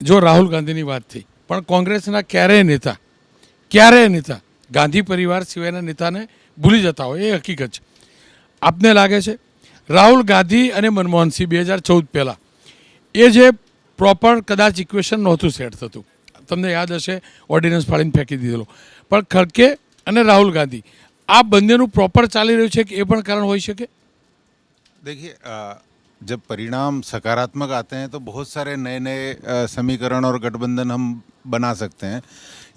જો રાહુલ ગાંધીની વાત થઈ, પણ કોંગ્રેસના ક્યારેય નેતા ગાંધી પરિવાર સિવાયના નેતાને ભૂલી જતા હોય એ હકીકત છે. આપને લાગે છે રાહુલ ગાંધી અને મનમોહનસિંહ 2014 પહેલાં એ જે પ્રોપર કદાચ ઇક્વેશન નહોતું સેટ થતું, તમને યાદ હશે ઓર્ડિનન્સ ફાડીને ફેંકી દીધેલો, પણ ખડકે અને રાહુલ ગાંધી આ બંનેનું પ્રોપર ચાલી રહ્યું છે કે એ પણ કારણ હોઈ શકે. देखिए जब परिणाम सकारात्मक आते हैं तो बहुत सारे नए नए समीकरण और गठबंधन हम बना सकते हैं.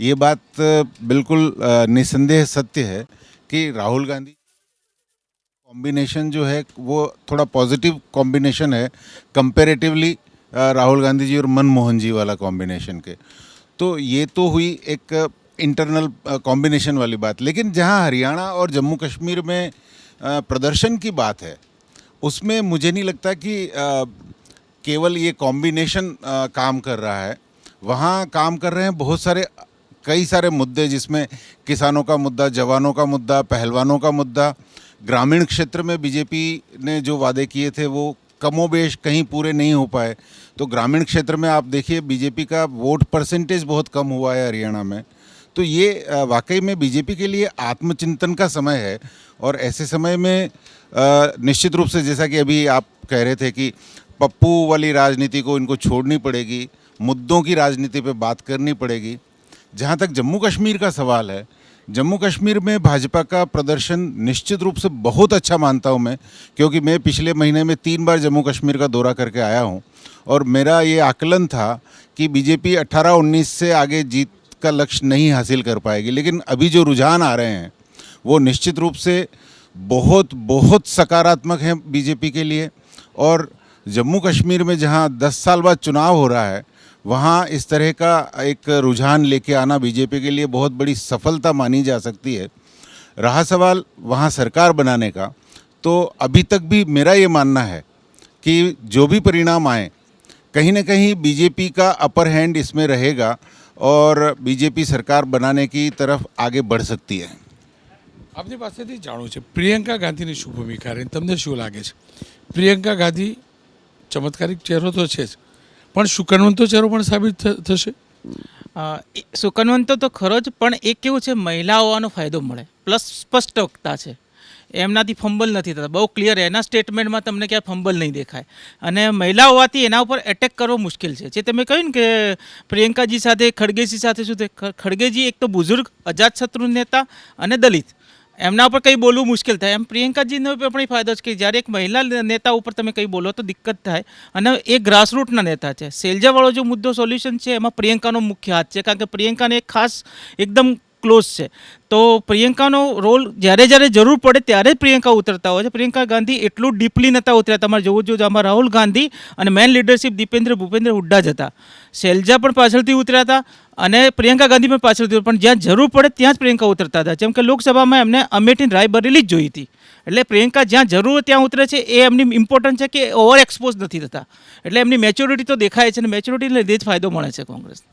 ये बात बिल्कुल निसंदेह सत्य है कि राहुल गांधी कॉम्बिनेशन जो है वो थोड़ा पॉजिटिव कॉम्बिनेशन है कंपैरेटिवली राहुल गांधी जी और मनमोहन जी वाला कॉम्बिनेशन के. तो ये तो हुई एक इंटरनल कॉम्बिनेशन वाली बात. लेकिन जहाँ हरियाणा और जम्मू कश्मीर में प्रदर्शन की बात है उसमें मुझे नहीं लगता कि केवल ये कॉम्बिनेशन काम कर रहा है. वहाँ काम कर रहे हैं बहुत सारे कई सारे मुद्दे, जिसमें किसानों का मुद्दा, जवानों का मुद्दा, पहलवानों का मुद्दा. ग्रामीण क्षेत्र में बीजेपी ने जो वादे किए थे वो कमोबेश कहीं पूरे नहीं हो पाए. तो ग्रामीण क्षेत्र में आप देखिए बीजेपी का वोट परसेंटेज बहुत कम हुआ है हरियाणा में. तो ये वाकई में बीजेपी के लिए आत्मचिंतन का समय है. और ऐसे समय में निश्चित रूप से जैसा कि अभी आप कह रहे थे कि पप्पू वाली राजनीति को इनको छोड़नी पड़ेगी, मुद्दों की राजनीति पे बात करनी पड़ेगी. जहाँ तक जम्मू कश्मीर का सवाल है, जम्मू कश्मीर में भाजपा का प्रदर्शन निश्चित रूप से बहुत अच्छा मानता हूँ मैं, क्योंकि मैं पिछले महीने में 3 बार जम्मू कश्मीर का दौरा करके आया हूँ. और मेरा ये आकलन था कि बीजेपी 18-19 से आगे जीत का लक्ष्य नहीं हासिल कर पाएगी. लेकिन अभी जो रुझान आ रहे हैं वो निश्चित रूप से बहुत बहुत सकारात्मक हैं बीजेपी के लिए. और जम्मू कश्मीर में जहां 10 साल बाद चुनाव हो रहा है वहां इस तरह का एक रुझान लेके आना बीजेपी के लिए बहुत बड़ी सफलता मानी जा सकती है. रहा सवाल वहां सरकार बनाने का, तो अभी तक भी मेरा ये मानना है कि जो भी परिणाम आए कहीं ना कहीं बीजेपी का अपर हैंड इसमें रहेगा और बीजेपी सरकार बनाने की तरफ आगे बढ़ सकती है. આપની પાસેથી જાણવું છે પ્રિયંકા ગાંધીની શું ભૂમિકા રહી, તમને શું લાગે છે? પ્રિયંકા ગાંધી ચમત્કારિક ચહેરો તો છે જ, પણ સુકનવંતો ચહેરો પણ સાબિત થશે. સુકનવંતો તો ખરો જ, પણ એક કેવું છે, મહિલા હોવાનો ફાયદો મળે, પ્લસ સ્પષ્ટતા છે, એમનાથી ફંબલ નથી થતા, બહુ ક્લિયર. એના સ્ટેટમેન્ટમાં તમને ક્યાંય ફંબલ નહીં દેખાય. અને મહિલા હોવાથી એના ઉપર એટેક કરવો મુશ્કેલ છે. જે તમે કહ્યું ને કે પ્રિયંકાજી સાથે ખડગેજી સાથે શું થાય, ખડગેજી એક તો બુઝુર્ગ અજાતશત્રુ નેતા અને દલિત, એમના ઉપર કંઈ બોલવું મુશ્કેલ થાય. એમ પ્રિયંકાજીનો પણ ફાયદો છે કે જ્યારે એક મહિલા નેતા ઉપર તમે કંઈ બોલો તો દિક્કત થાય. અને એ ગ્રાસરૂટના નેતા છે. સેલ્જાવાળો જો મુદ્દો સોલ્યુશન છે એમાં પ્રિયંકાનો મુખ્ય હાથ છે, કારણ કે પ્રિયંકાને એક ખાસ એકદમ ક્લોઝ છે. તો પ્રિયંકાનો રોલ જ્યારે જ્યારે જરૂર પડે ત્યારે જ પ્રિયંકા ઉતરતા હોય છે. પ્રિયંકા ગાંધી એટલું ડીપલી નહોતા ઉતર્યા. તમારે જોવું જોઈએ, આમાં રાહુલ ગાંધી અને મેન લીડરશિપ ભૂપેન્દ્ર હુડ્ડા જ હતા. શૈલજા પણ પાછળથી ઉતર્યા હતા અને પ્રિયંકા ગાંધી પણ પાછળથી, પણ જ્યાં જરૂર પડે ત્યાં જ પ્રિયંકા ઉતરતા હતા. જેમ કે લોકસભામાં એમને અમેઠી રાયબરેલી જ જોઈ હતી. એટલે પ્રિયંકા જ્યાં જરૂર હોય ત્યાં ઉતરે છે. એ એમની ઇમ્પોર્ટન્ટ છે કે ઓવર એક્સપોઝ નથી થતા. એટલે એમની મેચ્યોરિટી તો દેખાય છે અને મેચ્યોરિટીને લીધે જ ફાયદો મળે છે કોંગ્રેસને.